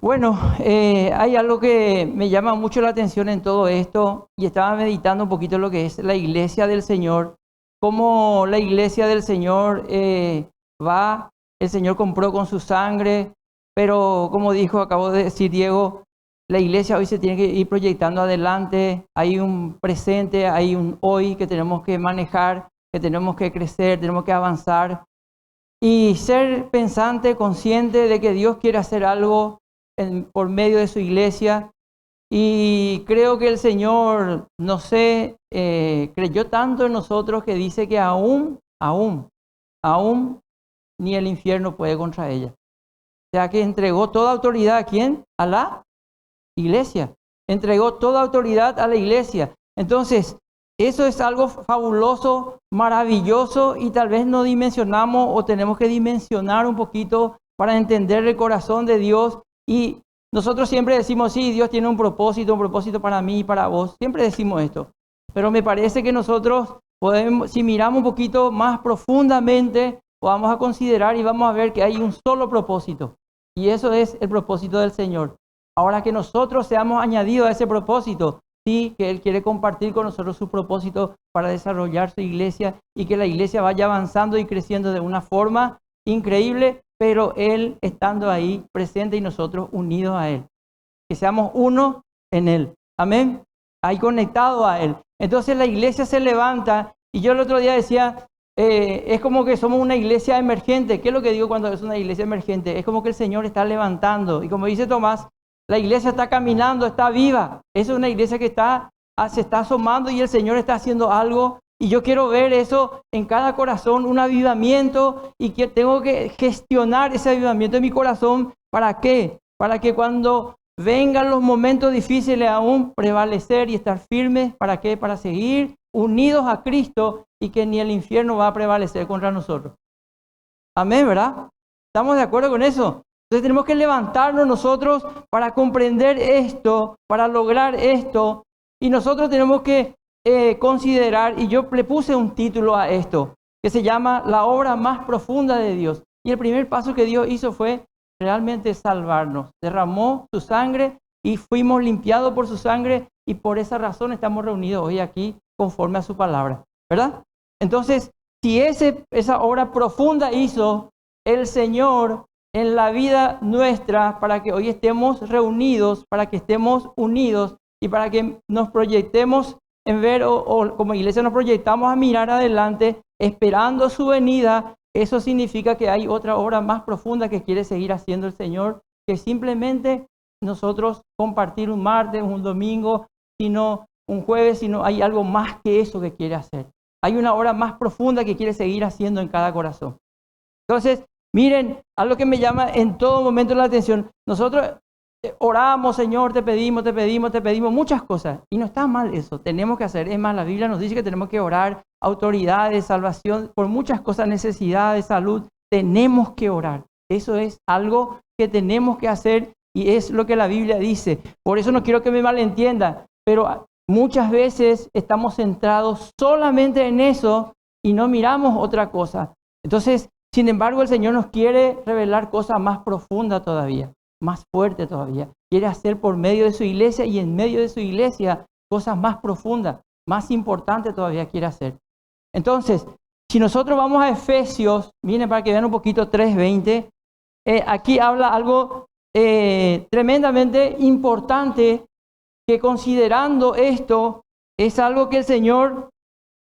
Bueno, hay algo que me llama mucho la atención en todo esto y estaba meditando un poquito lo que es la iglesia del Señor, cómo la iglesia del Señor el Señor compró con su sangre, pero como acabo de decir Diego, la iglesia hoy se tiene que ir proyectando adelante, hay un presente, hay un hoy que tenemos que manejar, que tenemos que crecer, tenemos que avanzar y ser pensante, consciente de que Dios quiere hacer algo por medio de su iglesia. Y creo que el Señor, no sé, creyó tanto en nosotros que dice que aún ni el infierno puede contra ella. O sea que entregó toda autoridad ¿a quién? A la iglesia. Entregó toda autoridad a la iglesia. Entonces, eso es algo fabuloso, maravilloso, y tal vez no dimensionamos o tenemos que dimensionar un poquito para entender el corazón de Dios. Y nosotros siempre decimos, sí, Dios tiene un propósito para mí y para vos. Siempre decimos esto. Pero me parece que nosotros podemos, si miramos un poquito más profundamente, vamos a considerar y vamos a ver que hay un solo propósito. Y eso es el propósito del Señor. Ahora que nosotros seamos añadidos a ese propósito, sí, que Él quiere compartir con nosotros su propósito para desarrollar su iglesia y que la iglesia vaya avanzando y creciendo de una forma increíble, pero Él estando ahí presente y nosotros unidos a Él. Que seamos uno en Él. Amén. Ahí conectado a Él. Entonces la iglesia se levanta y yo el otro día decía, es como que somos una iglesia emergente. ¿Qué es lo que digo cuando es una iglesia emergente? Es como que el Señor está levantando. Y como dice Tomás, la iglesia está caminando, está viva. Es una iglesia que se está asomando y el Señor está haciendo algo. Y yo quiero ver eso en cada corazón, un avivamiento. Y que tengo que gestionar ese avivamiento en mi corazón. ¿Para qué? Para que cuando vengan los momentos difíciles aún prevalecer y estar firmes. ¿Para qué? Para seguir unidos a Cristo y que ni el infierno va a prevalecer contra nosotros. Amén, ¿verdad? ¿Estamos de acuerdo con eso? Entonces tenemos que levantarnos nosotros para comprender esto, para lograr esto. Y nosotros tenemos que considerar, y yo le puse un título a esto, que se llama La obra más profunda de Dios. Y el primer paso que Dios hizo fue realmente salvarnos. Derramó su sangre y fuimos limpiados por su sangre y por esa razón estamos reunidos hoy aquí conforme a su palabra, ¿verdad? Entonces, si esa obra profunda hizo el Señor en la vida nuestra para que hoy estemos reunidos, para que estemos unidos y para que nos proyectemos en ver o como iglesia nos proyectamos a mirar adelante esperando su venida, eso significa que hay otra obra más profunda que quiere seguir haciendo el Señor, que simplemente nosotros compartir un martes, un domingo, sino un jueves, sino hay algo más que eso que quiere hacer. Hay una obra más profunda que quiere seguir haciendo en cada corazón. Entonces, miren, algo que me llama en todo momento la atención. Nosotros oramos, Señor, te pedimos muchas cosas. Y no está mal eso, tenemos que hacer. Es más, la Biblia nos dice que tenemos que orar, autoridades, salvación, por muchas cosas, necesidades, salud. Tenemos que orar. Eso es algo que tenemos que hacer y es lo que la Biblia dice. Por eso no quiero que me malentiendan, pero muchas veces estamos centrados solamente en eso y no miramos otra cosa. Entonces, sin embargo, el Señor nos quiere revelar cosas más profundas todavía, más fuertes todavía. Quiere hacer por medio de su iglesia y en medio de su iglesia cosas más profundas, más importantes todavía quiere hacer. Entonces, si nosotros vamos a Efesios, miren para que vean un poquito 3:20, aquí habla algo tremendamente importante que considerando esto es algo que el Señor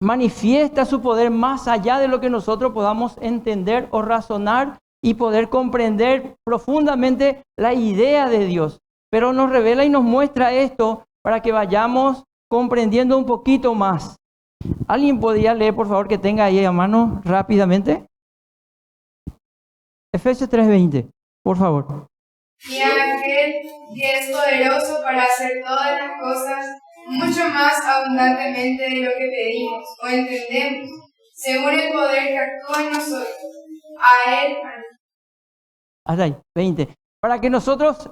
manifiesta su poder más allá de lo que nosotros podamos entender o razonar y poder comprender profundamente la idea de Dios. Pero nos revela y nos muestra esto para que vayamos comprendiendo un poquito más. ¿Alguien podría leer, por favor, que tenga ahí a mano rápidamente? Efesios 3:20, por favor. Y a aquel que es poderoso para hacer todas las cosas mucho más abundantemente de lo que pedimos o entendemos, según el poder que actúa en nosotros. A Él. Hasta ahí, 20. Para que nosotros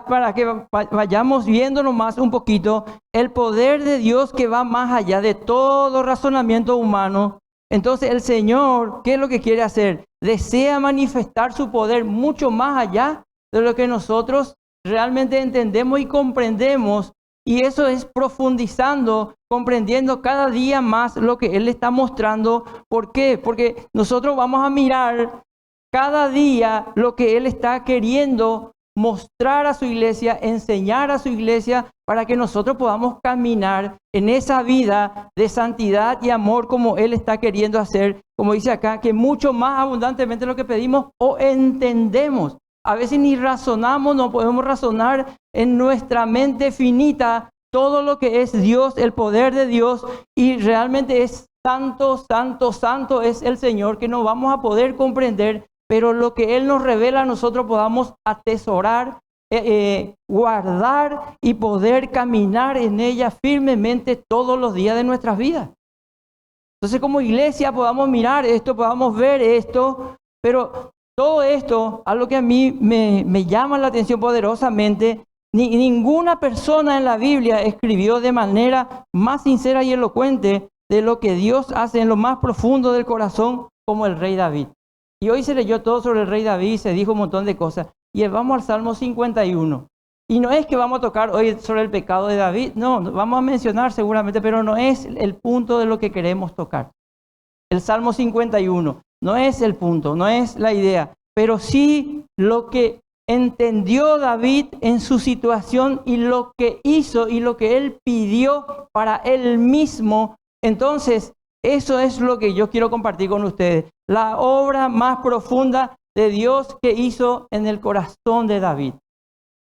para que vayamos viéndonos más un poquito el poder de Dios que va más allá de todo razonamiento humano. Entonces el Señor, ¿qué es lo que quiere hacer? Desea manifestar su poder mucho más allá de lo que nosotros realmente entendemos y comprendemos, y eso es profundizando, comprendiendo cada día más lo que Él está mostrando. ¿Por qué? Porque nosotros vamos a mirar cada día lo que Él está queriendo mostrar a su iglesia, enseñar a su iglesia, para que nosotros podamos caminar en esa vida de santidad y amor como Él está queriendo hacer, como dice acá, que mucho más abundantemente lo que pedimos o entendemos. A veces ni razonamos, no podemos razonar en nuestra mente finita todo lo que es Dios, el poder de Dios, y realmente es santo, santo, santo es el Señor, que no vamos a poder comprender, pero lo que Él nos revela nosotros podamos atesorar, guardar y poder caminar en ella firmemente todos los días de nuestras vidas. Entonces, como iglesia podamos mirar esto, podamos ver esto, pero todo esto, algo que a mí me llama la atención poderosamente, ninguna persona en la Biblia escribió de manera más sincera y elocuente de lo que Dios hace en lo más profundo del corazón, como el rey David. Y hoy se leyó todo sobre el rey David, se dijo un montón de cosas. Y vamos al Salmo 51. Y no es que vamos a tocar hoy sobre el pecado de David, no, vamos a mencionar seguramente, pero no es el punto de lo que queremos tocar. El Salmo 51 no es el punto, no es la idea, pero sí lo que entendió David en su situación y lo que hizo y lo que él pidió para él mismo. Entonces, eso es lo que yo quiero compartir con ustedes. La obra más profunda de Dios que hizo en el corazón de David.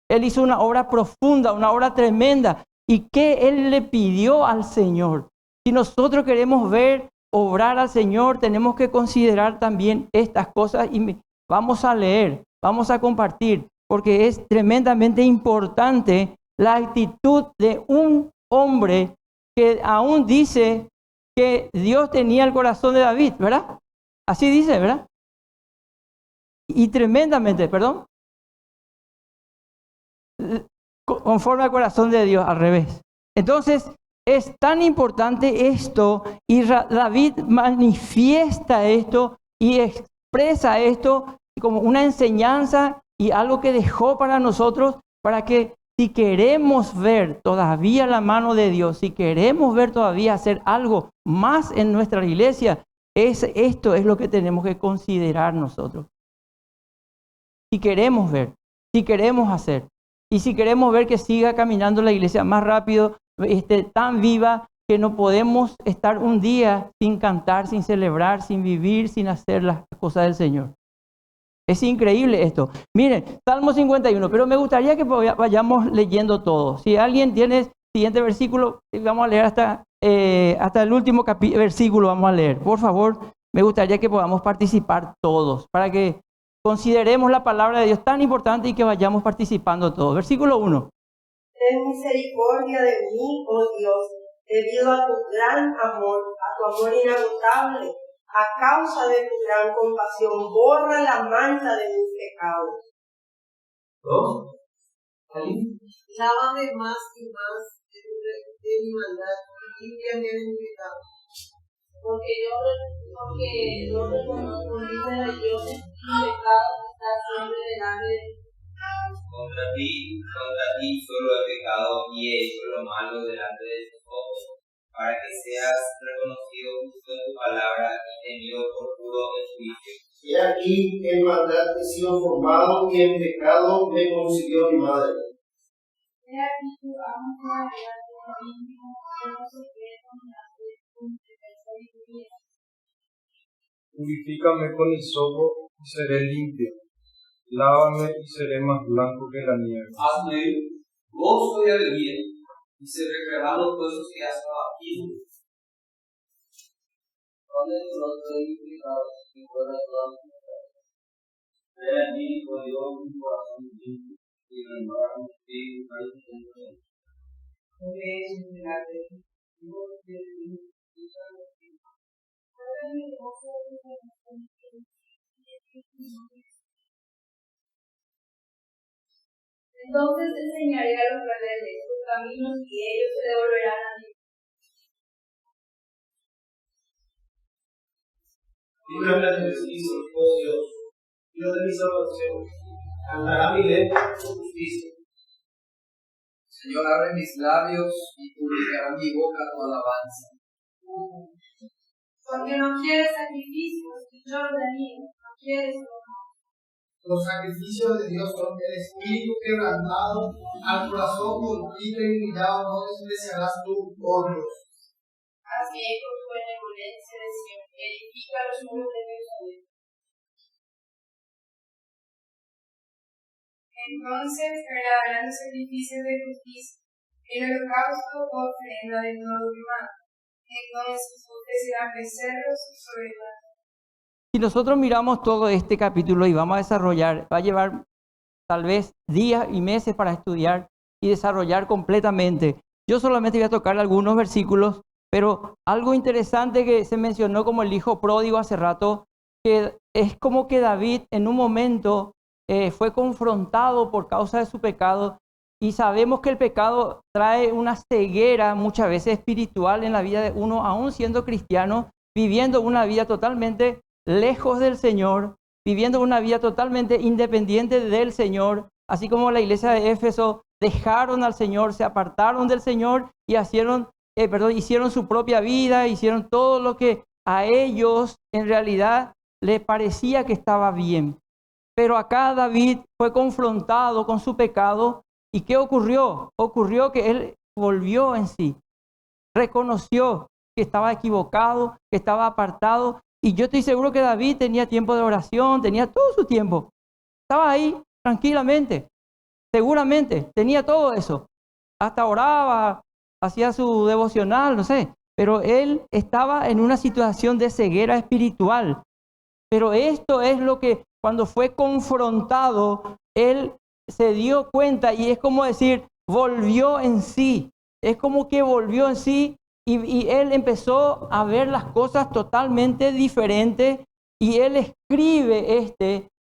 Él hizo una obra profunda, una obra tremenda. ¿Y qué él le pidió al Señor? Si nosotros queremos ver obrar al Señor, tenemos que considerar también estas cosas y vamos a leer, vamos a compartir, porque es tremendamente importante la actitud de un hombre que aún dice que Dios tenía el corazón de David, ¿verdad? Así dice, ¿verdad? Y tremendamente, perdón, conforme al corazón de Dios, al revés. Entonces, es tan importante esto, y David manifiesta esto y expresa esto como una enseñanza y algo que dejó para nosotros, para que si queremos ver todavía la mano de Dios, si queremos ver todavía hacer algo más en nuestra iglesia, esto es lo que tenemos que considerar nosotros. Si queremos ver, si queremos hacer, y si queremos ver que siga caminando la iglesia más rápido, tan viva, que no podemos estar un día sin cantar, sin celebrar, sin vivir, sin hacer las cosas del Señor. Es increíble esto. Miren, Salmo 51, pero me gustaría que vayamos leyendo todo. Si alguien tiene el siguiente versículo, vamos a leer hasta el último versículo, vamos a leer. Por favor, me gustaría que podamos participar todos, para que consideremos la palabra de Dios tan importante y que vayamos participando todos. Versículo 1. Ten misericordia de mí, oh Dios, debido a tu gran amor, a tu amor inagotable. A causa de tu gran compasión, borra la mancha de mis pecados. 2. Lávame más y más de mi maldad y límpiame de mi pecado. Porque no reconozco mis rebeliones y mi pecado está siempre delante de mí. Contra ti solo he pecado y he hecho lo malo delante de tus ojos, para que seas reconocido justo en tu palabra y tenido por puro en juicio. He aquí, en maldad he sido formado y en pecado me concibió mi madre. He aquí tú amas la verdad de lo íntimo, de lo secreto me haces un defensa y vida. Purifícame con hisopo y seré limpio. Lávame y seré más blanco que la nieve. Hazme gozo y alegría, y se recrearán los huesos que has abatido. Ponle tu rostro y pecados, y fuera todas tus pecados. Ven a ti, oh Dios, un corazón limpio, y renovar un espíritu para tu corazón. Entonces enseñaré a los rebeldes tus caminos y ellos se devolverán a ti. Líbrame de mis juicios, oh Dios, Dios de mi salvación. Cantará mi lengua tu justicia. Señor, abre mis labios y publicará mi boca tu alabanza. Porque no quieres sacrificios y yo daría, no quieres honor. Los sacrificios de Dios son el espíritu quebrantado, al corazón contrito y humillado no despreciarás tú, oh Dios. Haz bien con tu benevolencia de Sion, edifica los muros de Jerusalén. Entonces agradarán los sacrificios de justicia, el holocausto o ofrenda de todo quemado. Entonces ofrecerán becerros sobre el altar. Si nosotros miramos todo este capítulo y vamos a desarrollar, va a llevar tal vez días y meses para estudiar y desarrollar completamente. Yo solamente voy a tocar algunos versículos, pero algo interesante que se mencionó como el hijo pródigo hace rato, que es como que David en un momento fue confrontado por causa de su pecado, y sabemos que el pecado trae una ceguera muchas veces espiritual en la vida de uno, aún siendo cristiano, viviendo una vida totalmente lejos del Señor, viviendo una vida totalmente independiente del Señor, así como la iglesia de Éfeso dejaron al Señor, se apartaron del Señor y hicieron su propia vida, hicieron todo lo que a ellos en realidad les parecía que estaba bien. Pero acá David fue confrontado con su pecado. ¿Y qué ocurrió? Ocurrió que él volvió en sí, reconoció que estaba equivocado, que estaba apartado. Y yo estoy seguro que David tenía tiempo de oración, tenía todo su tiempo. Estaba ahí tranquilamente, seguramente, tenía todo eso. Hasta oraba, hacía su devocional, no sé. Pero él estaba en una situación de ceguera espiritual. Pero esto es lo que cuando fue confrontado, él se dio cuenta y es como decir, volvió en sí. Es como que volvió en sí y él empezó a ver las cosas totalmente diferentes y él escribe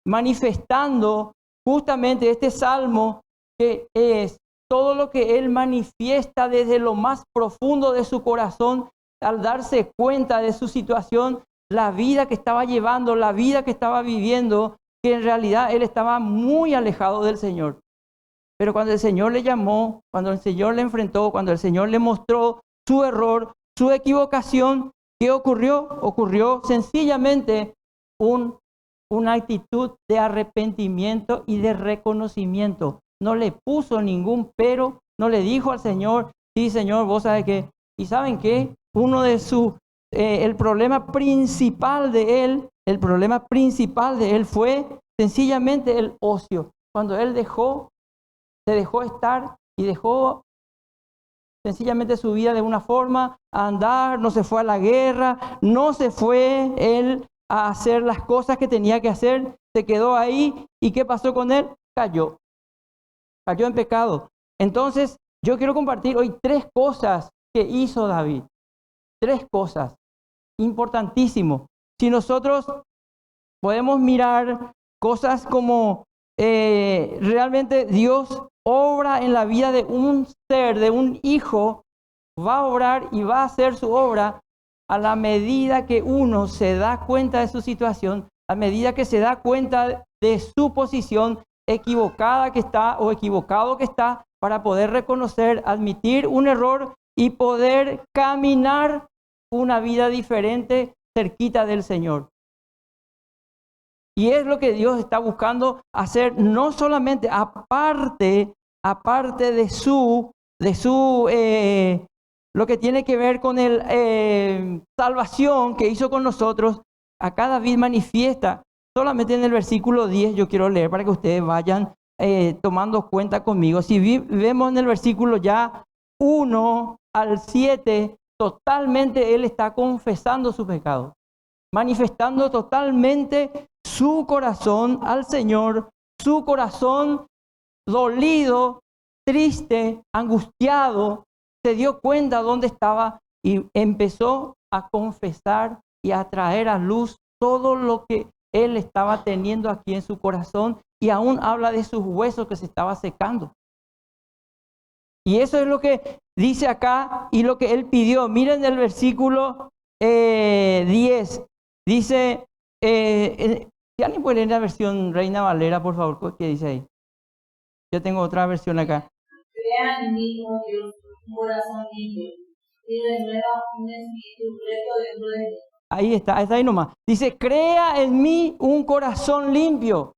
manifestando justamente este salmo que es todo lo que él manifiesta desde lo más profundo de su corazón al darse cuenta de su situación, la vida que estaba llevando, la vida que estaba viviendo, que en realidad él estaba muy alejado del Señor. Pero cuando el Señor le llamó, cuando el Señor le enfrentó, cuando el Señor le mostró su error, su equivocación, ¿qué ocurrió? Ocurrió sencillamente una actitud de arrepentimiento y de reconocimiento. No le puso ningún pero, no le dijo al Señor, sí Señor, vos sabés que, y ¿saben qué? El problema principal de él fue sencillamente el ocio. Cuando él se dejó estar y dejó sencillamente su vida de una forma, a andar, no se fue a la guerra, no se fue él a hacer las cosas que tenía que hacer, se quedó ahí. ¿Y qué pasó con él? Cayó en pecado. Entonces, yo quiero compartir hoy 3 cosas que hizo David. 3 cosas importantísimas. Si nosotros podemos mirar cosas como realmente Dios obra en la vida de un ser, de un hijo, va a obrar y va a hacer su obra a la medida que uno se da cuenta de su situación, a medida que se da cuenta de su posición equivocada que está o equivocado que está, para poder reconocer, admitir un error y poder caminar una vida diferente cerquita del Señor. Y es lo que Dios está buscando hacer, no solamente aparte de su lo que tiene que ver con el salvación que hizo con nosotros. Acá David manifiesta, solamente en el versículo 10 yo quiero leer para que ustedes vayan tomando cuenta conmigo. Si vemos en el versículo ya 1 al 7, totalmente él está confesando su pecado, manifestando totalmente su corazón al Señor, su corazón dolido, triste, angustiado, se dio cuenta dónde estaba y empezó a confesar y a traer a luz todo lo que él estaba teniendo aquí en su corazón, y aún habla de sus huesos que se estaba secando. Y eso es lo que dice acá y lo que él pidió. Miren el versículo 10. Dice, si alguien puede leer la versión Reina Valera, por favor, ¿qué dice ahí? Yo tengo otra versión acá. crea en mí, oh Dios, un corazón limpio y renueva un espíritu recto dentro de mí. Ahí está ahí nomás. Dice, crea en mí un corazón limpio.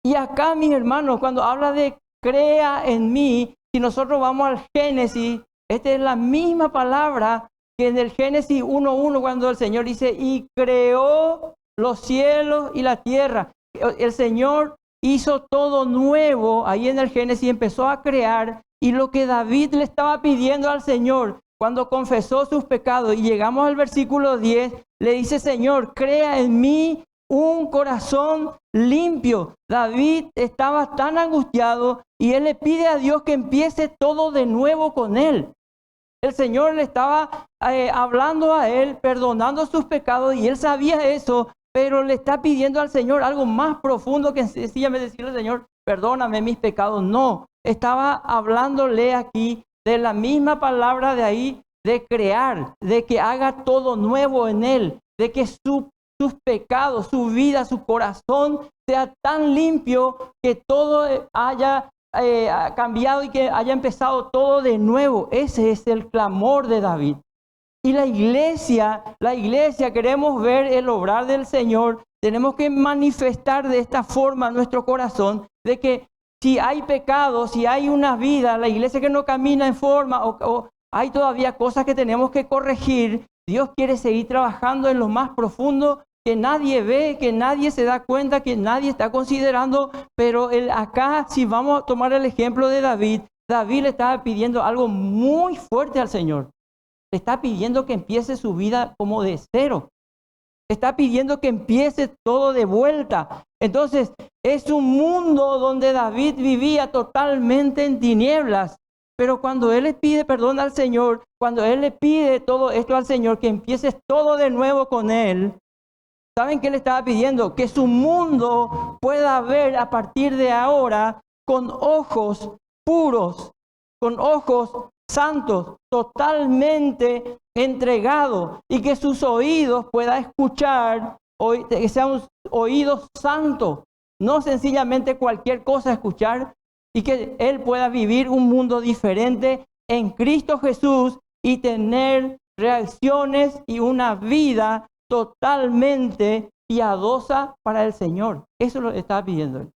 Y acá, mis hermanos, cuando habla de crea en mí, si nosotros vamos al Génesis, esta es la misma palabra que en el Génesis 1:1, cuando el Señor dice, y creó los cielos y la tierra. El Señor hizo todo nuevo, ahí en el Génesis empezó a crear, y lo que David le estaba pidiendo al Señor, cuando confesó sus pecados, y llegamos al versículo 10, le dice, Señor, crea en mí un corazón limpio. David estaba tan angustiado y él le pide a Dios que empiece todo de nuevo con él. El Señor le estaba hablando a él, perdonando sus pecados, y él sabía eso, pero le está pidiendo al Señor algo más profundo que sencillamente decirle, Señor, perdóname mis pecados. No, estaba hablándole aquí de la misma palabra de ahí, de crear, de que haga todo nuevo en él, de que sus pecados, su vida, su corazón sea tan limpio que todo haya cambiado y que haya empezado todo de nuevo. Ese es el clamor de David. Y la iglesia, queremos ver el obrar del Señor. Tenemos que manifestar de esta forma nuestro corazón, de que si hay pecado, si hay una vida, la iglesia que no camina en forma o hay todavía cosas que tenemos que corregir, Dios quiere seguir trabajando en lo más profundo que nadie ve, que nadie se da cuenta, que nadie está considerando. Pero acá, si vamos a tomar el ejemplo de David, David le estaba pidiendo algo muy fuerte al Señor. Le está pidiendo que empiece su vida como de cero. Está pidiendo que empiece todo de vuelta. Entonces, es un mundo donde David vivía totalmente en tinieblas. Pero cuando él le pide perdón al Señor, cuando él le pide todo esto al Señor, que empieces todo de nuevo con él, ¿saben qué le estaba pidiendo? Que su mundo pueda ver a partir de ahora con ojos puros, con ojos santos, totalmente entregados, y que sus oídos puedan escuchar, que sean oídos santos, no sencillamente cualquier cosa escuchar, y que él pueda vivir un mundo diferente en Cristo Jesús y tener reacciones y una vida totalmente piadosa para el Señor. Eso lo estaba pidiendo él.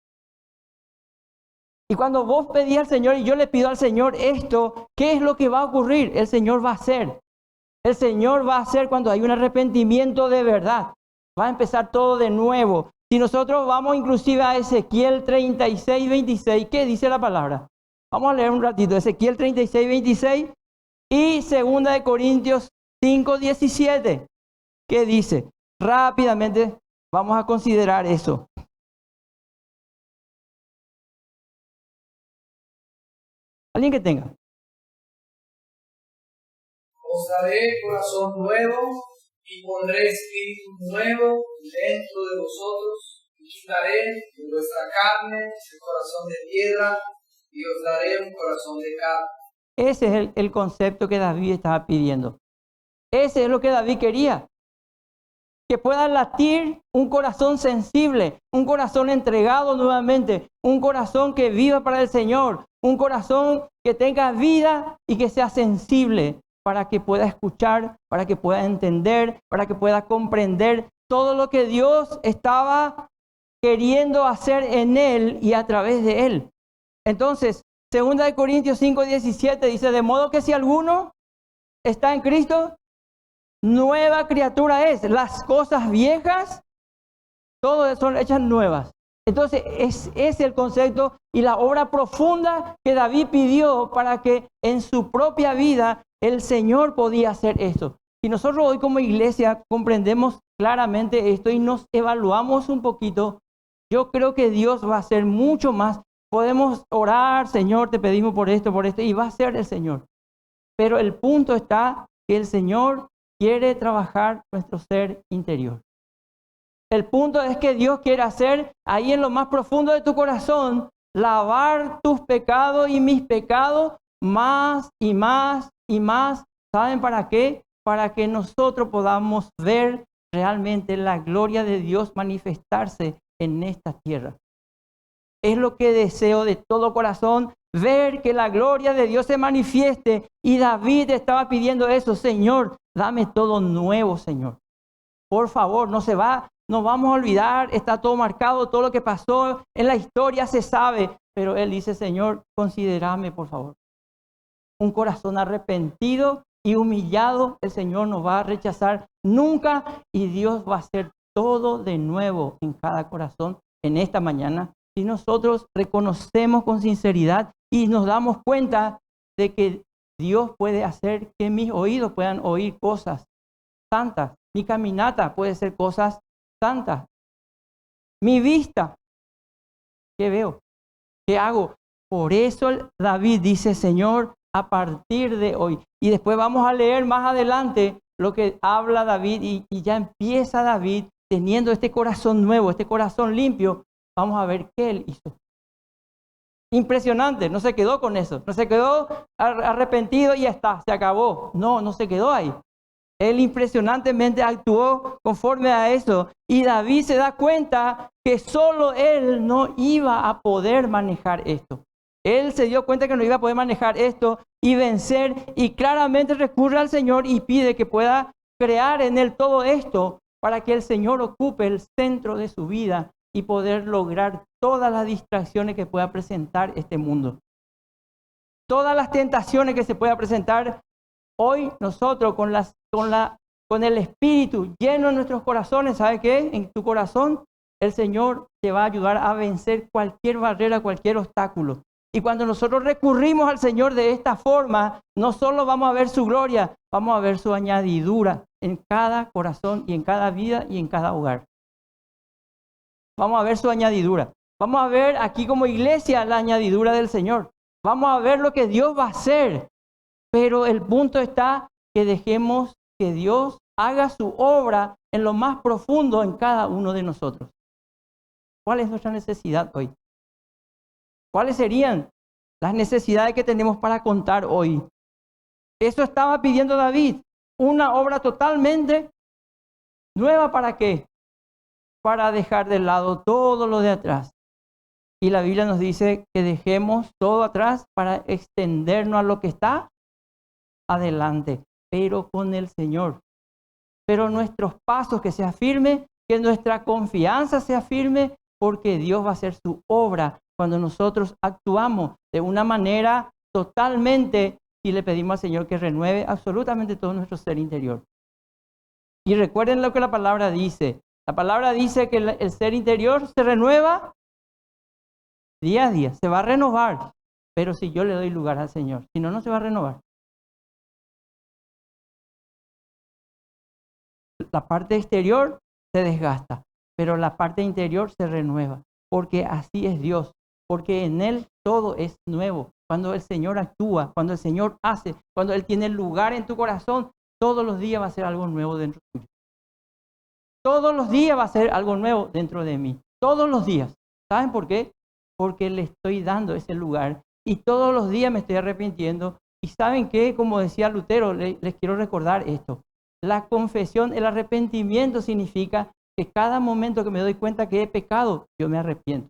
Y cuando vos pedís al Señor y yo le pido al Señor esto, ¿qué es lo que va a ocurrir? El Señor va a hacer. El Señor va a hacer cuando hay un arrepentimiento de verdad. Va a empezar todo de nuevo. Si nosotros vamos inclusive a Ezequiel 36:26, ¿qué dice la palabra? Vamos a leer un ratito. Ezequiel 36:26 y 2 Corintios 5:17. ¿Qué dice? Rápidamente vamos a considerar eso. ¿Alguien que tenga? Os daré corazón nuevo y pondré espíritu nuevo dentro de vosotros, y quitaré de vuestra carne el corazón de piedra y os daré un corazón de carne. Ese es el concepto que David estaba pidiendo. Ese es lo que David quería. Que pueda latir un corazón sensible, un corazón entregado nuevamente, un corazón que viva para el Señor, un corazón que tenga vida y que sea sensible, para que pueda escuchar, para que pueda entender, para que pueda comprender todo lo que Dios estaba queriendo hacer en él y a través de él. Entonces, 2 Corintios 5:17 dice, de modo que si alguno está en Cristo, nueva criatura es. Las cosas viejas, todas son hechas nuevas. Entonces, es el concepto y la obra profunda que David pidió para que en su propia vida el Señor podía hacer esto. Si nosotros hoy como iglesia comprendemos claramente esto y nos evaluamos un poquito, yo creo que Dios va a hacer mucho más. Podemos orar, Señor, te pedimos por esto, y va a ser el Señor. Pero el punto está que el Señor quiere trabajar nuestro ser interior. El punto es que Dios quiere hacer ahí en lo más profundo de tu corazón, lavar tus pecados y mis pecados más y más y más. ¿Saben para qué? Para que nosotros podamos ver realmente la gloria de Dios manifestarse en esta tierra. Es lo que deseo de todo corazón, ver que la gloria de Dios se manifieste. Y David estaba pidiendo eso, Señor, dame todo nuevo, Señor. Por favor, no vamos a olvidar, está todo marcado, todo lo que pasó en la historia se sabe. Pero él dice, Señor, considérame, por favor. Un corazón arrepentido y humillado, el Señor no va a rechazar nunca y Dios va a hacer todo de nuevo en cada corazón en esta mañana. Y nosotros reconocemos con sinceridad y nos damos cuenta de que Dios puede hacer que mis oídos puedan oír cosas santas. Mi caminata puede ser cosas santas. Mi vista, ¿qué veo? ¿Qué hago? Por eso David dice, Señor, a partir de hoy. Y después vamos a leer más adelante lo que habla David y ya empieza David teniendo este corazón nuevo, este corazón limpio. Vamos a ver qué él hizo. Impresionante, no se quedó con eso, no se quedó arrepentido y ya está, se acabó. No se quedó ahí. Él impresionantemente actuó conforme a eso. Y David se da cuenta que solo él no iba a poder manejar esto. Él se dio cuenta que no iba a poder manejar esto y vencer. Y claramente recurre al Señor y pide que pueda crear en él todo esto para que el Señor ocupe el centro de su vida y poder lograr todas las distracciones que pueda presentar este mundo. Todas las tentaciones que se pueda presentar. Hoy nosotros con el Espíritu lleno en nuestros corazones, ¿sabe qué? En tu corazón el Señor te va a ayudar a vencer cualquier barrera, cualquier obstáculo. Y cuando nosotros recurrimos al Señor de esta forma, no solo vamos a ver su gloria, vamos a ver su añadidura en cada corazón y en cada vida y en cada hogar. Vamos a ver su añadidura. Vamos a ver aquí como iglesia la añadidura del Señor. Vamos a ver lo que Dios va a hacer. Pero el punto está que dejemos que Dios haga su obra en lo más profundo en cada uno de nosotros. ¿Cuál es nuestra necesidad hoy? ¿Cuáles serían las necesidades que tenemos para contar hoy? Eso estaba pidiendo David. Una obra totalmente nueva, ¿para qué? Para dejar de lado todo lo de atrás. Y la Biblia nos dice que dejemos todo atrás para extendernos a lo que está adelante, pero con el Señor. Pero nuestros pasos que sea firme, que nuestra confianza sea firme, porque Dios va a hacer su obra cuando nosotros actuamos de una manera totalmente y le pedimos al Señor que renueve absolutamente todo nuestro ser interior. Y recuerden lo que la palabra dice. La palabra dice que el ser interior se renueva día a día, se va a renovar, pero si yo le doy lugar al Señor, si no, no se va a renovar. La parte exterior se desgasta, pero la parte interior se renueva, porque así es Dios, porque en Él todo es nuevo. Cuando el Señor actúa, cuando el Señor hace, cuando Él tiene lugar en tu corazón, todos los días va a ser algo nuevo dentro tuyo. Todos los días va a ser algo nuevo dentro de mí. Todos los días. ¿Saben por qué? Porque le estoy dando ese lugar y todos los días me estoy arrepintiendo. Y ¿saben qué? Como decía Lutero, les quiero recordar esto. La confesión, el arrepentimiento significa que cada momento que me doy cuenta que he pecado, yo me arrepiento.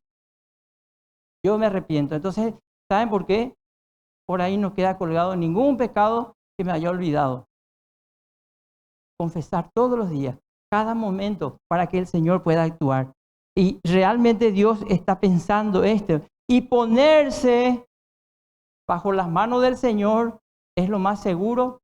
Yo me arrepiento. Entonces, ¿saben por qué? Por ahí no queda colgado ningún pecado que me haya olvidado. Confesar todos los días, cada momento, para que el Señor pueda actuar. Y realmente Dios está pensando esto. Y ponerse bajo las manos del Señor es lo más seguro.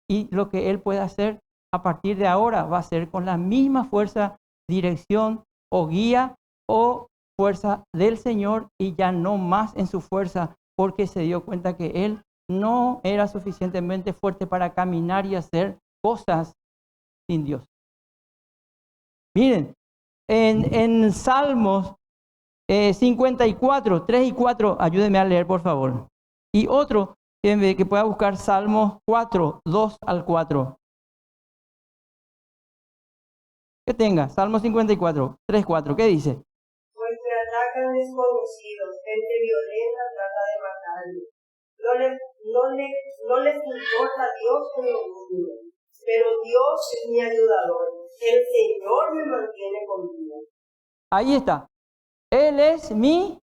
Y lo que Él puede hacer a partir de ahora va a ser con la misma fuerza, dirección o guía o fuerza del Señor y ya no más en su fuerza, porque se dio cuenta que Él no era suficientemente fuerte para caminar y hacer cosas sin Dios. Miren, en Salmos 54, 3 y 4, ayúdenme a leer por favor. Y otro que pueda buscar Salmos 4, 2 al 4. Que tenga, Salmos 54, 3, 4, ¿qué dice? Pues te atacan desconocidos, gente violenta trata de matarme. No les importa a Dios con lo mío, pero Dios es mi ayudador. El Señor me mantiene conmigo. Ahí está. Él es mi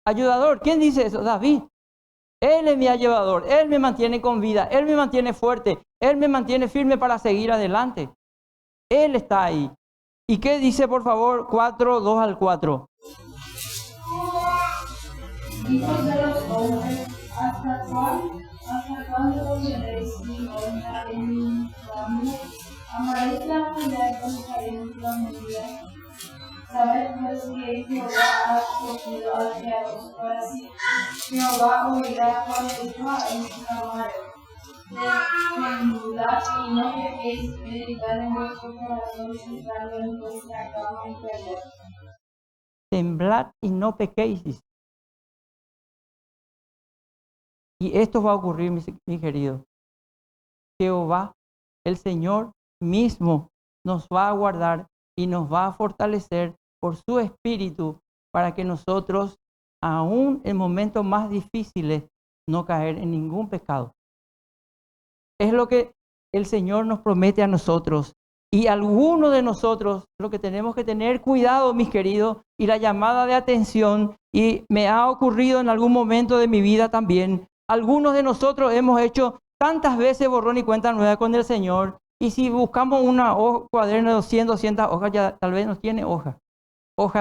ayudador. ¿Quién dice eso? David. Él es mi ayudador, Él me mantiene con vida, Él me mantiene fuerte, Él me mantiene firme para seguir adelante. Él está ahí. ¿Y qué dice, por favor, 4, 2 al 4? Hijos de los hombres, ¿hasta cuándo comeréis mi honra en mi nombre? Amaréis la maldad y buscaréis la mentira. Sabed pues que Jehová ha escogido al piadoso para sí. Jehová oirá cuando dijo en su cámara. Temblad y no pequéis, meditad en vuestro corazón, buscando en vuestra cama y perded. Temblad y no pequéis, dice. Y esto va a ocurrir, mi querido. Jehová, el Señor mismo, nos va a guardar y nos va a fortalecer por su Espíritu para que nosotros, aún en momentos más difíciles, no caer en ningún pecado. Es lo que el Señor nos promete a nosotros. Y algunos de nosotros, lo que tenemos que tener cuidado, mis queridos, y la llamada de atención, y me ha ocurrido en algún momento de mi vida también, algunos de nosotros hemos hecho tantas veces borrón y cuenta nueva con el Señor, y si buscamos un cuaderno de 200 hojas, ya tal vez no tiene hojas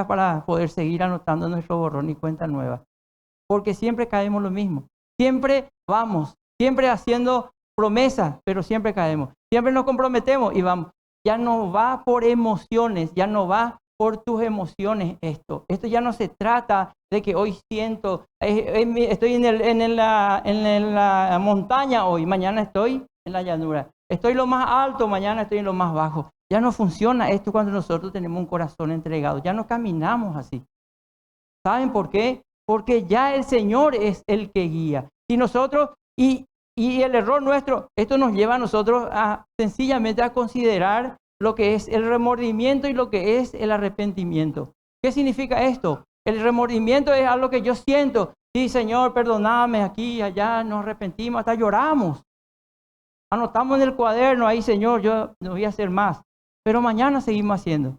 para poder seguir anotando nuestro borrón y cuenta nueva. Porque siempre caemos lo mismo. Siempre vamos, siempre haciendo promesas, pero siempre caemos. Siempre nos comprometemos y vamos. Ya no va por emociones, ya no va por tus emociones esto. Esto ya no se trata de que hoy siento, estoy en la montaña hoy, mañana estoy en la llanura. Estoy en lo más alto, mañana estoy en lo más bajo. Ya no funciona esto cuando nosotros tenemos un corazón entregado. Ya no caminamos así. ¿Saben por qué? Porque ya el Señor es el que guía. Si nosotros, y el error nuestro, esto nos lleva a nosotros a sencillamente a considerar lo que es el remordimiento y lo que es el arrepentimiento. ¿Qué significa esto? El remordimiento es algo que yo siento. Sí, Señor, perdóname, aquí y allá, nos arrepentimos, hasta lloramos. Anotamos en el cuaderno, ahí, Señor, yo no voy a hacer más. Pero mañana seguimos haciendo.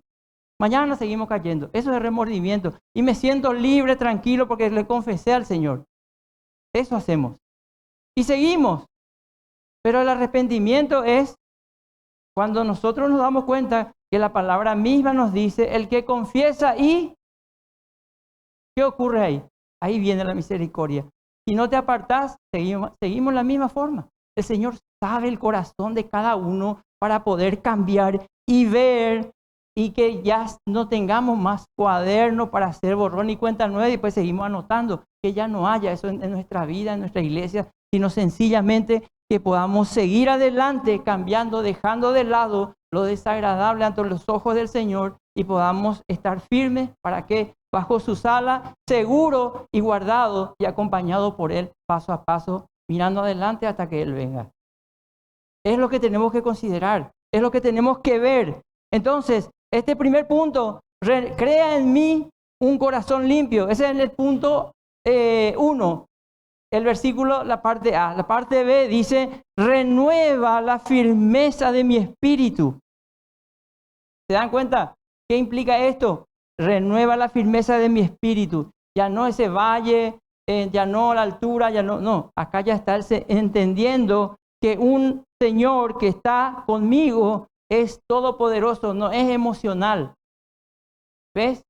Mañana seguimos cayendo. Eso es remordimiento. Y me siento libre, tranquilo, porque le confesé al Señor. Eso hacemos. Y seguimos. Pero el arrepentimiento es cuando nosotros nos damos cuenta que la palabra misma nos dice, el que confiesa y... ¿Qué ocurre ahí? Ahí viene la misericordia. Si no te apartás, seguimos la misma forma. El Señor sabe el corazón de cada uno para poder cambiar y ver y que ya no tengamos más cuaderno para hacer borrón y cuenta nueva y pues seguimos anotando, que ya no haya eso en nuestra vida, en nuestra iglesia, sino sencillamente que podamos seguir adelante, cambiando, dejando de lado lo desagradable ante los ojos del Señor y podamos estar firmes para que bajo su sala, seguro y guardado y acompañado por Él paso a paso, mirando adelante hasta que Él venga. Es lo que tenemos que considerar, es lo que tenemos que ver. Entonces, este primer punto, crea en mí un corazón limpio. Ese es el punto 1. El versículo, la parte A. La parte B dice, renueva la firmeza de mi espíritu. ¿Se dan cuenta? ¿Qué implica esto? Renueva la firmeza de mi espíritu. Ya no ese valle, ya no la altura, ya no. No, acá ya está entendiendo que un Señor que está conmigo es todopoderoso, no es emocional. ¿Ves?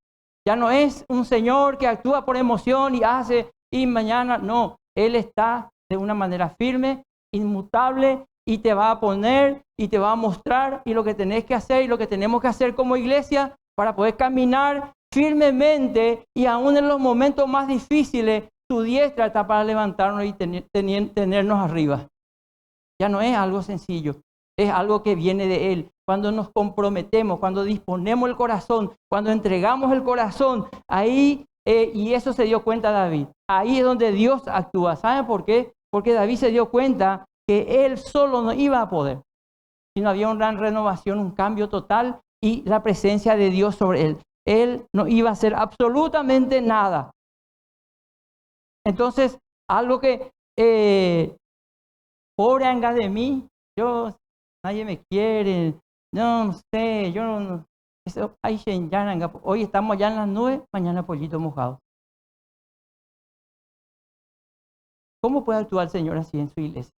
Ya no es un Señor que actúa por emoción y hace y mañana, no. Él está de una manera firme, inmutable y te va a poner y te va a mostrar y lo que tenés que hacer y lo que tenemos que hacer como iglesia para poder caminar firmemente y aún en los momentos más difíciles, su diestra está para levantarnos y tenernos arriba. Ya no es algo sencillo, es algo que viene de Él. Cuando nos comprometemos, cuando disponemos el corazón, cuando entregamos el corazón, ahí, y eso se dio cuenta David, ahí es donde Dios actúa. ¿Saben por qué? Porque David se dio cuenta que él solo no iba a poder, sino había una gran renovación, un cambio total y la presencia de Dios sobre él. Él no iba a hacer absolutamente nada. Entonces, algo que, pobre anga de mí, nadie me quiere, no sé, yo no, hoy estamos allá en las nubes, mañana pollito mojado. ¿Cómo puede actuar el Señor así en su iglesia?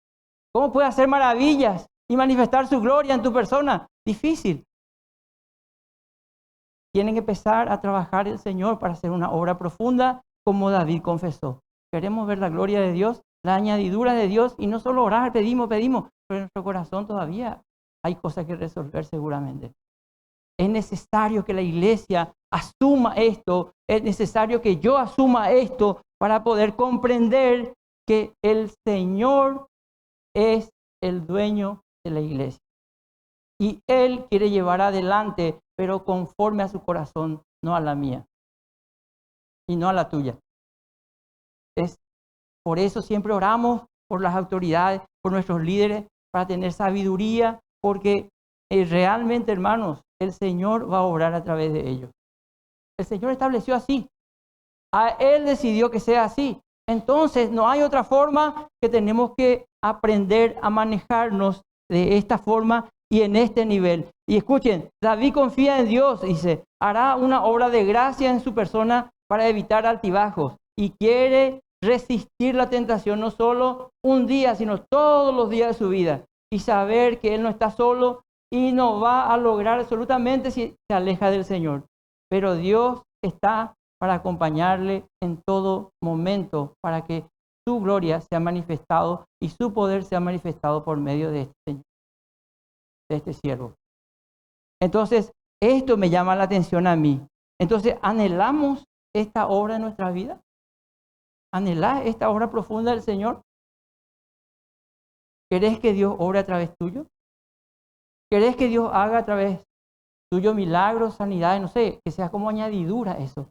¿Cómo puede hacer maravillas y manifestar su gloria en tu persona? Difícil. Tienen que empezar a trabajar el Señor para hacer una obra profunda, como David confesó. Queremos ver la gloria de Dios, la añadidura de Dios, y no solo orar, pedimos, pero en nuestro corazón todavía hay cosas que resolver seguramente. Es necesario que la iglesia asuma esto, es necesario que yo asuma esto para poder comprender que el Señor es el dueño de la iglesia. Y Él quiere llevar adelante, pero conforme a su corazón, no a la mía y no a la tuya. Es por eso siempre oramos por las autoridades, por nuestros líderes, para tener sabiduría, porque realmente, hermanos, el Señor va a obrar a través de ellos. El Señor estableció así. A Él decidió que sea así. Entonces, no hay otra forma que tenemos que aprender a manejarnos de esta forma y en este nivel. Y escuchen, David confía en Dios, dice, hará una obra de gracia en su persona para evitar altibajos y quiere resistir la tentación no solo un día, sino todos los días de su vida y saber que Él no está solo y no va a lograr absolutamente si se aleja del Señor. Pero Dios está para acompañarle en todo momento, para que su gloria sea manifestado y su poder sea manifestado por medio de este Señor, de este siervo. Entonces, esto me llama la atención a mí. Entonces, ¿anhelamos esta obra en nuestra vida? ¿Anhelás esta obra profunda del Señor? ¿Querés que Dios obre a través tuyo? ¿Querés que Dios haga a través tuyo milagros, sanidades? No sé, que sea como añadidura eso.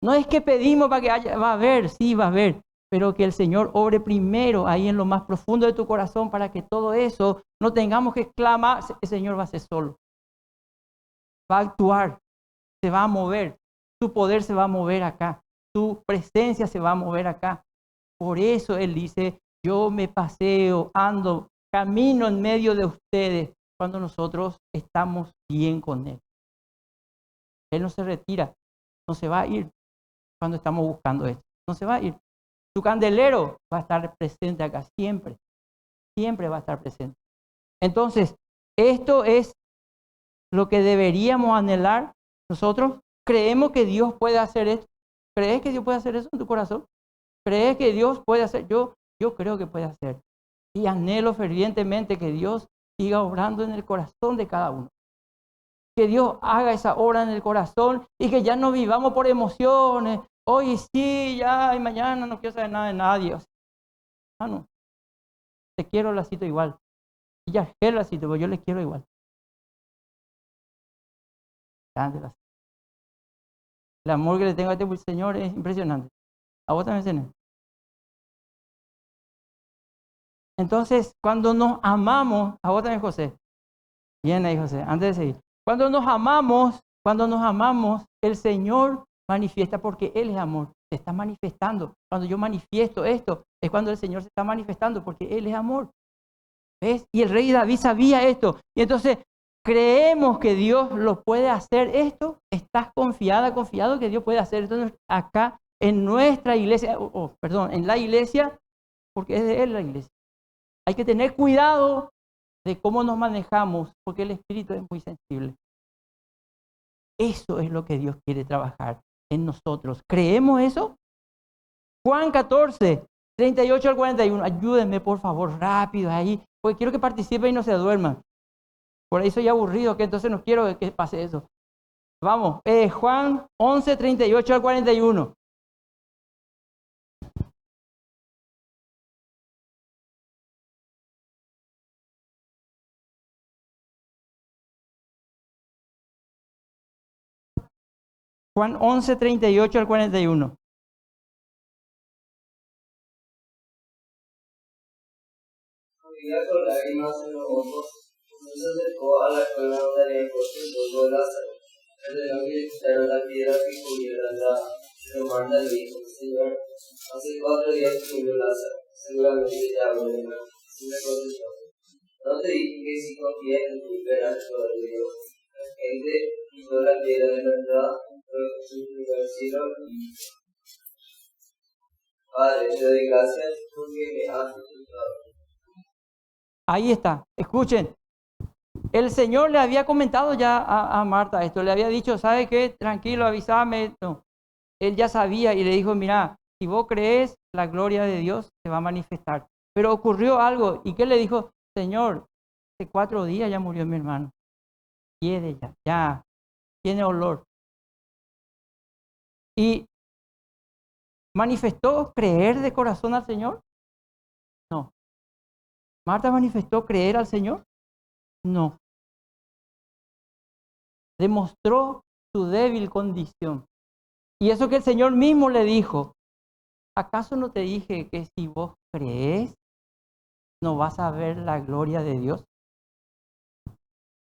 No es que pedimos para que haya, va a haber, sí va a haber, pero que el Señor obre primero ahí en lo más profundo de tu corazón para que todo eso no tengamos que clamar. El Señor va a ser solo. Va a actuar, se va a mover, su poder se va a mover acá, su presencia se va a mover acá. Por eso Él dice, yo me paseo, ando, camino en medio de ustedes cuando nosotros estamos bien con Él. Él no se retira, no se va a ir cuando estamos buscando esto, no se va a ir. Su candelero va a estar presente acá siempre, siempre va a estar presente. Entonces, esto es lo que deberíamos anhelar nosotros. ¿Creemos que Dios puede hacer esto? ¿Crees que Dios puede hacer eso en tu corazón? ¿Crees que Dios puede hacer? Yo creo que puede hacer. Y anhelo fervientemente que Dios siga obrando en el corazón de cada uno. Que Dios haga esa obra en el corazón y que ya no vivamos por emociones. Hoy sí, ya, y mañana no quiero saber nada de nadie. O sea, no. Te quiero, la cito igual. Y ya, él la cito, pero yo le quiero igual. El amor que le tengo a este Señor es impresionante. A vos también, Señor. Entonces, cuando nos amamos, a vos también, José. Bien ahí, José, antes de seguir. Cuando nos amamos, el Señor manifiesta porque Él es amor. Se está manifestando. Cuando yo manifiesto esto, es cuando el Señor se está manifestando porque Él es amor. ¿Ves? Y el rey David sabía esto. Y entonces, ¿creemos que Dios lo puede hacer esto? ¿Estás confiado que Dios puede hacer esto acá en nuestra iglesia? En la iglesia, porque es de Él la iglesia. Hay que tener cuidado de cómo nos manejamos, porque el espíritu es muy sensible. Eso es lo que Dios quiere trabajar en nosotros. ¿Creemos eso? Juan 14, 38 al 41. Ayúdenme, por favor, rápido ahí, porque quiero que participen y no se duerman. Por ahí soy aburrido, que entonces no quiero que pase eso. Vamos, Juan 11, 38 al 41. Juan 11, 38 al 41. Con lágrimas en los ojos, Jesús se acercó a la cueva donde había puesto el cuerpo de Lázaro. Ordenó que le quitaron la piedra que cubriera la entrada. Pero Marta le dijo, Señor, hace 4 días que murió Lázaro, seguramente ya volverá. Y le contestó, no te dije que si confías en tu verás el poder de Dios. La gente quitó la piedra de la entrada, pero Jesús miró al cielo y Padre, te doy gracias por porque le hace pecado. Ahí está. Escuchen. El Señor le había comentado ya a Marta esto. Le había dicho, ¿sabe qué? Tranquilo, avísame. No. Él ya sabía y le dijo, mira, si vos crees, la gloria de Dios se va a manifestar. Pero ocurrió algo. ¿Y qué le dijo? Señor, hace 4 días ya murió mi hermano. Quiere ya tiene olor. Y manifestó creer de corazón al Señor. No. Marta manifestó creer al Señor. No. Demostró su débil condición. Y eso que el Señor mismo le dijo, ¿acaso no te dije que si vos crees, no vas a ver la gloria de Dios?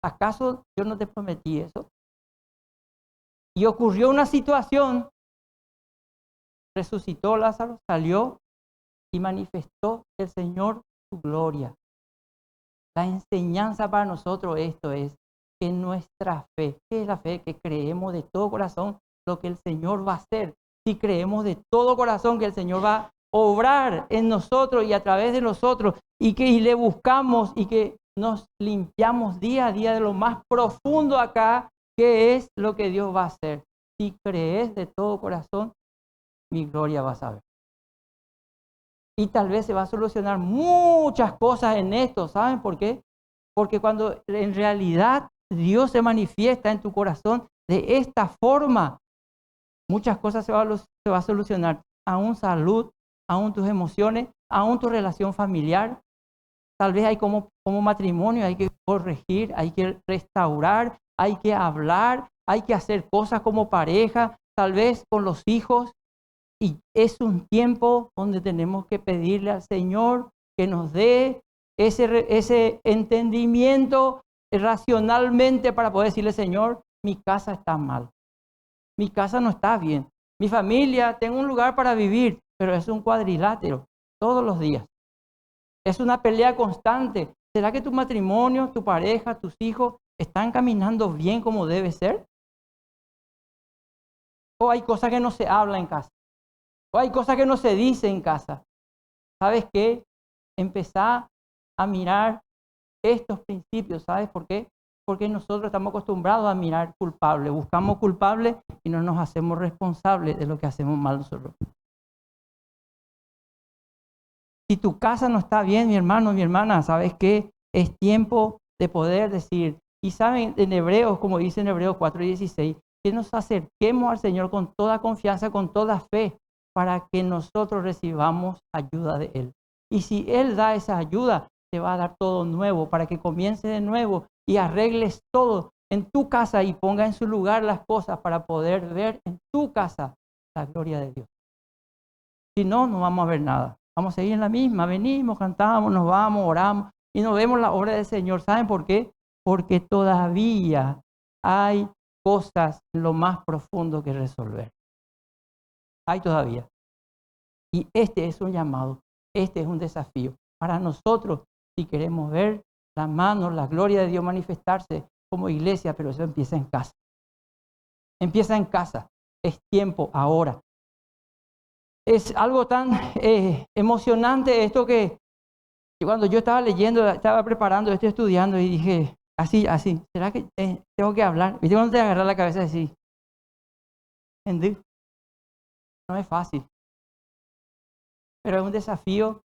¿Acaso yo no te prometí eso? Y ocurrió una situación, resucitó Lázaro, salió y manifestó el Señor su gloria. La enseñanza para nosotros esto es que nuestra fe, ¿qué es la fe? Que creemos de todo corazón lo que el Señor va a hacer. Si creemos de todo corazón que el Señor va a obrar en nosotros y a través de nosotros y le buscamos y que nos limpiamos día a día de lo más profundo acá, ¿qué es lo que Dios va a hacer? Si crees de todo corazón, mi gloria vas a ver. Y tal vez se va a solucionar muchas cosas en esto. ¿Saben por qué? Porque cuando en realidad Dios se manifiesta en tu corazón de esta forma, muchas cosas se va a solucionar. Aún salud, aún tus emociones, aún tu relación familiar. Tal vez hay como matrimonio, hay que corregir, hay que restaurar, hay que hablar, hay que hacer cosas como pareja, tal vez con los hijos. Y es un tiempo donde tenemos que pedirle al Señor que nos dé ese entendimiento racionalmente para poder decirle, Señor, mi casa está mal, mi casa no está bien, mi familia, tengo un lugar para vivir, pero es un cuadrilátero todos los días. Es una pelea constante. ¿Será que tu matrimonio, tu pareja, tus hijos están caminando bien como debe ser? ¿O hay cosas que no se hablan en casa? ¿O hay cosas que no se dicen en casa? ¿Sabes qué? Empezá a mirar estos principios. ¿Sabes por qué? Porque nosotros estamos acostumbrados a mirar culpables. Buscamos culpables y no nos hacemos responsables de lo que hacemos mal nosotros. Si tu casa no está bien, mi hermano, mi hermana, ¿sabes qué? Es tiempo de poder decir. Y saben, en Hebreos, como dice en Hebreos 4:16, que nos acerquemos al Señor con toda confianza, con toda fe, para que nosotros recibamos ayuda de Él. Y si Él da esa ayuda, te va a dar todo nuevo, para que comiences de nuevo y arregles todo en tu casa y ponga en su lugar las cosas para poder ver en tu casa la gloria de Dios. Si no, no vamos a ver nada. Vamos a seguir en la misma, venimos, cantamos, nos vamos, oramos y no vemos la obra del Señor. ¿Saben por qué? Porque todavía hay cosas en lo más profundo que resolver. Hay todavía. Y este es un llamado, este es un desafío para nosotros si queremos ver la mano, la gloria de Dios manifestarse como iglesia, pero eso empieza en casa. Empieza en casa. Es tiempo ahora. Es algo tan emocionante esto que cuando yo estaba leyendo, estaba preparando, estoy estudiando y dije, así, ¿será que tengo que hablar? ¿Viste cuando te agarras la cabeza así? No es fácil. Pero es un desafío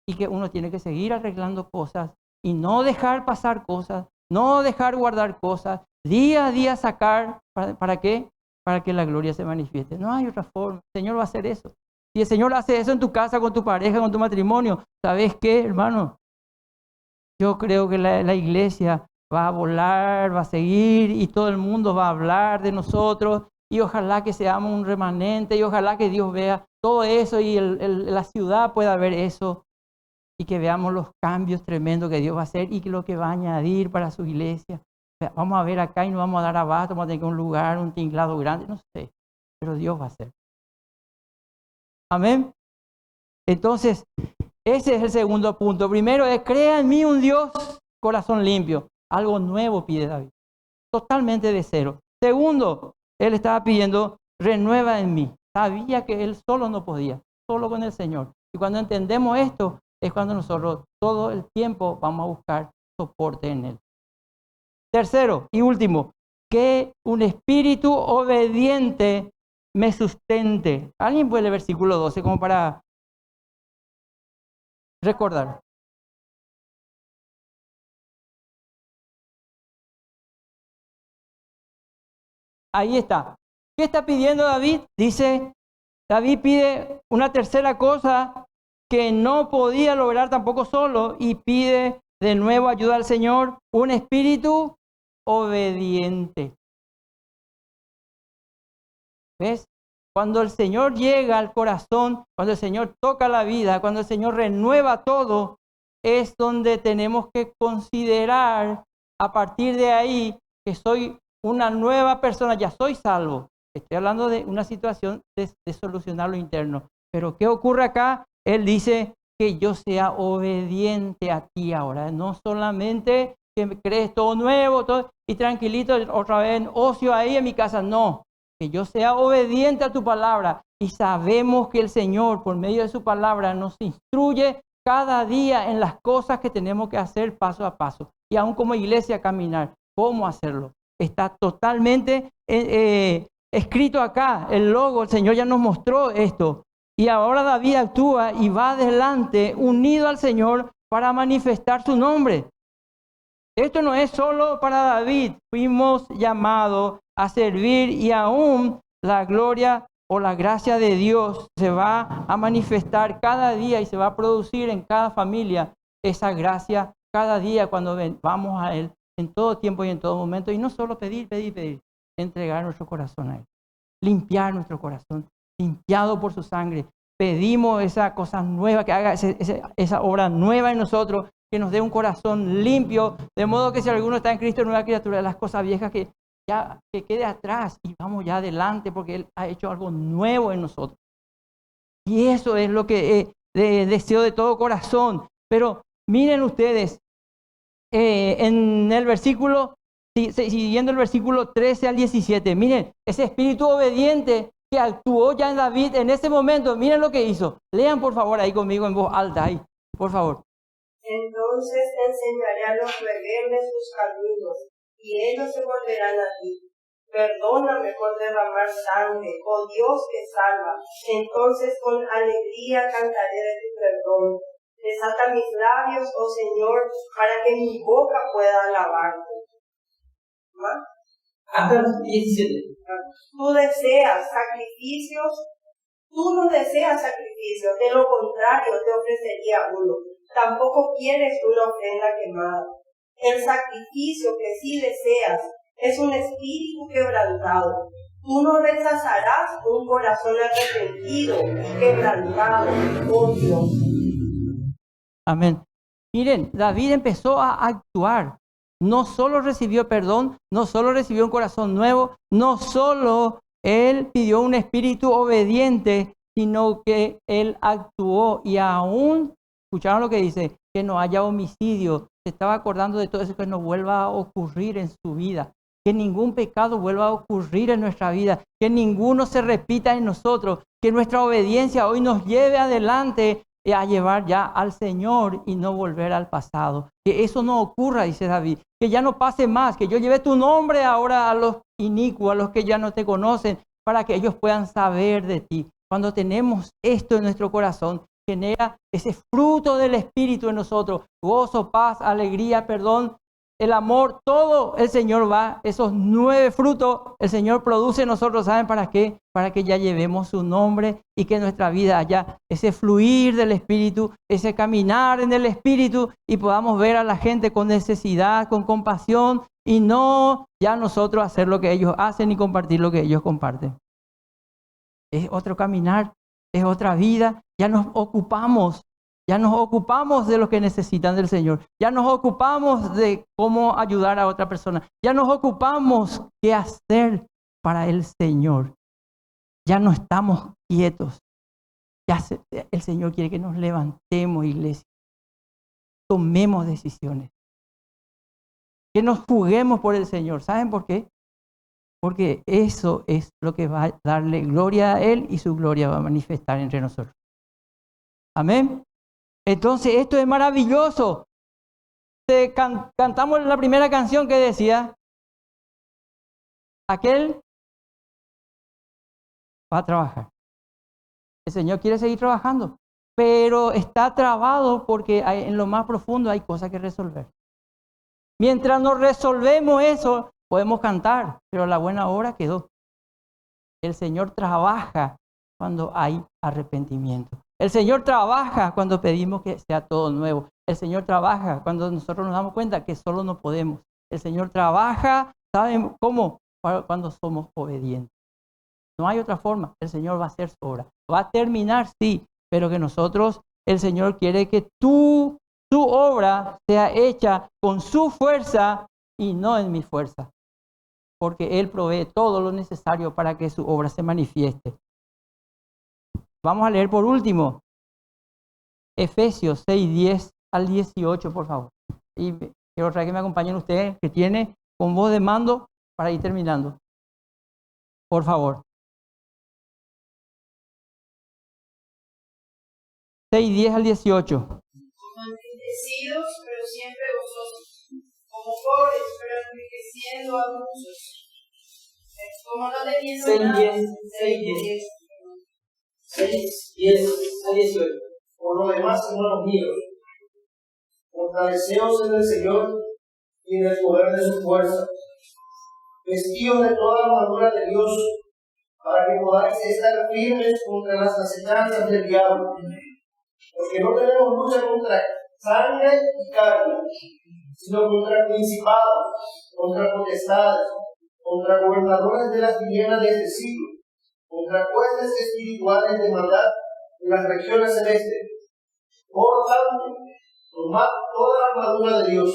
y que uno tiene que seguir arreglando cosas y no dejar pasar cosas, no dejar guardar cosas, día a día sacar, ¿para qué? Para que la gloria se manifieste. No hay otra forma. El Señor va a hacer eso. Si el Señor hace eso en tu casa, con tu pareja, con tu matrimonio, ¿sabes qué, hermano? Yo creo que la iglesia va a volar, va a seguir y todo el mundo va a hablar de nosotros y ojalá que seamos un remanente y ojalá que Dios vea todo eso y la ciudad pueda ver eso y que veamos los cambios tremendos que Dios va a hacer y que lo que va a añadir para su iglesia. O sea, vamos a ver acá y no vamos a dar abasto, vamos a tener un lugar, un tinglado grande, no sé, pero Dios va a hacer. Amén. Entonces, ese es el segundo punto. Primero es, crea en mí un Dios, corazón limpio. Algo nuevo pide David. Totalmente de cero. Segundo, él estaba pidiendo, renueva en mí. Sabía que él solo no podía, solo con el Señor. Y cuando entendemos esto, es cuando nosotros todo el tiempo vamos a buscar soporte en Él. Tercero y último, que un espíritu obediente me sustente. ¿Alguien puede leer el versículo 12 como para recordar? Ahí está. ¿Qué está pidiendo David? Dice, David pide una tercera cosa que no podía lograr tampoco solo y pide de nuevo ayuda al Señor, un espíritu obediente. ¿Ves? Cuando el Señor llega al corazón, cuando el Señor toca la vida, cuando el Señor renueva todo, es donde tenemos que considerar a partir de ahí que soy una nueva persona, ya soy salvo. Estoy hablando de una situación de solucionar lo interno. Pero ¿qué ocurre acá? Él dice que yo sea obediente a ti ahora. No solamente que me crees todo nuevo todo, y tranquilito otra vez en ocio ahí en mi casa. No, que yo sea obediente a tu palabra. Y sabemos que el Señor, por medio de su palabra, nos instruye cada día en las cosas que tenemos que hacer paso a paso. Y aún como iglesia caminar, ¿cómo hacerlo? Está totalmente escrito acá, el logo, el Señor ya nos mostró esto. Y ahora David actúa y va adelante unido al Señor para manifestar su nombre. Esto no es solo para David, fuimos llamados a servir y aún la gloria o la gracia de Dios se va a manifestar cada día y se va a producir en cada familia esa gracia cada día cuando vamos a Él en todo tiempo y en todo momento. Y no solo pedir, entregar nuestro corazón a Él, limpiar nuestro corazón, limpiado por su sangre. Pedimos esa cosa nueva, que haga esa obra nueva en nosotros, que nos dé un corazón limpio, de modo que si alguno está en Cristo, nueva criatura, las cosas viejas que quede atrás y vamos ya adelante porque Él ha hecho algo nuevo en nosotros. Y eso es lo que deseo de todo corazón. Pero miren ustedes, en el versículo, siguiendo el versículo 13 al 17, miren, ese espíritu obediente que actuó ya en David en ese momento, miren lo que hizo. Lean por favor ahí conmigo en voz alta, ahí, por favor. Entonces enseñaré a los rebeldes sus caminos, y ellos se volverán a ti. Perdóname por derramar sangre, oh Dios que salva. Entonces con alegría cantaré de tu perdón. Desata mis labios, oh Señor, para que mi boca pueda alabarte. ¿Más? Hasta el 17. Tú no deseas sacrificios, de lo contrario te ofrecería uno. Tampoco quieres una ofrenda quemada. El sacrificio que sí deseas es un espíritu quebrantado. Tú no rechazarás un corazón arrepentido y quebrantado, oh Dios. Amén. Miren, David empezó a actuar. No solo recibió perdón, no solo recibió un corazón nuevo, no solo él pidió un espíritu obediente, sino que él actuó y aún, escucharon lo que dice, que no haya homicidio. Se estaba acordando de todo eso, que no vuelva a ocurrir en su vida, que ningún pecado vuelva a ocurrir en nuestra vida, que ninguno se repita en nosotros, que nuestra obediencia hoy nos lleve adelante a llevar ya al Señor y no volver al pasado. Que eso no ocurra, dice David, que ya no pase más, que yo lleve tu nombre ahora a los inicuos, a los que ya no te conocen, para que ellos puedan saber de ti. Cuando tenemos esto en nuestro corazón, genera ese fruto del Espíritu en nosotros, gozo, paz, alegría, perdón, el amor, todo el Señor va, esos 9 frutos el Señor produce en nosotros, ¿saben para qué? Para que ya llevemos su nombre y que en nuestra vida haya ese fluir del Espíritu, ese caminar en el Espíritu y podamos ver a la gente con necesidad, con compasión y no ya nosotros hacer lo que ellos hacen y compartir lo que ellos comparten. Es otro caminar, es otra vida, ya nos ocupamos de los que necesitan del Señor. Ya nos ocupamos de cómo ayudar a otra persona. Ya nos ocupamos qué hacer para el Señor. Ya no estamos quietos. El Señor quiere que nos levantemos, iglesia. Tomemos decisiones. Que nos juguemos por el Señor. ¿Saben por qué? Porque eso es lo que va a darle gloria a Él y su gloria va a manifestar entre nosotros. Amén. Entonces esto es maravilloso. Cantamos la primera canción que decía, aquel va a trabajar. El Señor quiere seguir trabajando, pero está trabado porque en lo más profundo hay cosas que resolver. Mientras no resolvemos eso, podemos cantar, pero la buena obra quedó. El Señor trabaja cuando hay arrepentimiento. El Señor trabaja cuando pedimos que sea todo nuevo. El Señor trabaja cuando nosotros nos damos cuenta que solo no podemos. El Señor trabaja, ¿saben cómo? Cuando somos obedientes. No hay otra forma. El Señor va a hacer su obra. Va a terminar, sí, pero que nosotros, el Señor quiere que su obra sea hecha con su fuerza y no en mi fuerza. Porque Él provee todo lo necesario para que su obra se manifieste. Vamos a leer por último Efesios 6, 10 al 18, por favor. Y quiero que me acompañen ustedes, que tiene con voz de mando, para ir terminando. Por favor. 6, 10 al 18. Enriquecidos, pero siempre vosotros, como pobres, pero enriqueciendo a muchos, como no teniendo nada. 6, 10 al 18. Por lo demás, hermanos míos, fortaleceos en el Señor y en el poder de su fuerza, vestidos de toda la armadura de Dios, para que podáis estar firmes contra las acechanzas del diablo. Porque no tenemos lucha contra sangre y carne, sino contra principados, contra potestades, contra gobernadores de las tinieblas de este siglo, contra jueces espirituales de maldad en las regiones celestes. Por tanto, tomad toda la armadura de Dios,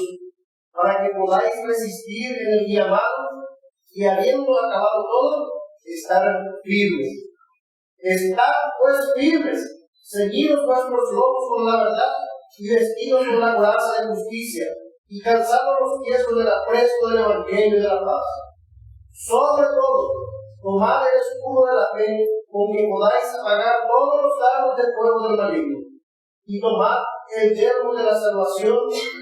para que podáis resistir en el día malo, y habiendo acabado todo, estar firmes. Estad pues firmes, ceñidos vuestros lomos con la verdad, y vestidos con la coraza de justicia, y calzados los pies con el apresto del evangelio de la paz. Sobre todo, tomad el escudo de la fe, con que podáis apagar todos los dardos del fuego del maligno. Y tomad el yelmo de la salvación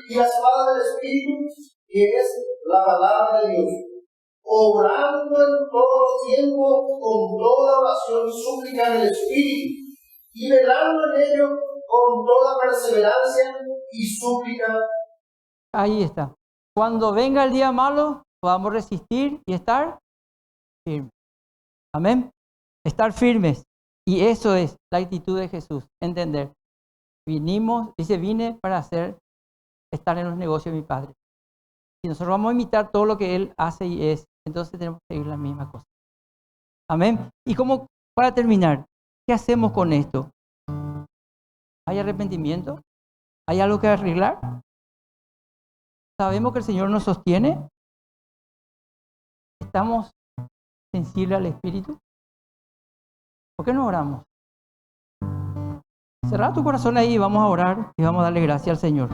y la espada del Espíritu, que es la palabra de Dios, obrando en todo tiempo con toda oración y súplica en el Espíritu, y velando en ello con toda perseverancia y súplica. Ahí está. Cuando venga el día malo, podamos resistir y estar firmes. Amén. Estar firmes. Y eso es la actitud de Jesús. Entender. Vine para estar en los negocios de mi Padre. Si nosotros vamos a imitar todo lo que Él hace y es, entonces tenemos que seguir la misma cosa. Amén. Y como para terminar, ¿qué hacemos con esto? ¿Hay arrepentimiento? ¿Hay algo que arreglar? ¿Sabemos que el Señor nos sostiene? ¿Estamos sensibles al Espíritu? ¿Por qué no oramos? Cerra tu corazón ahí y vamos a orar y vamos a darle gracias al Señor.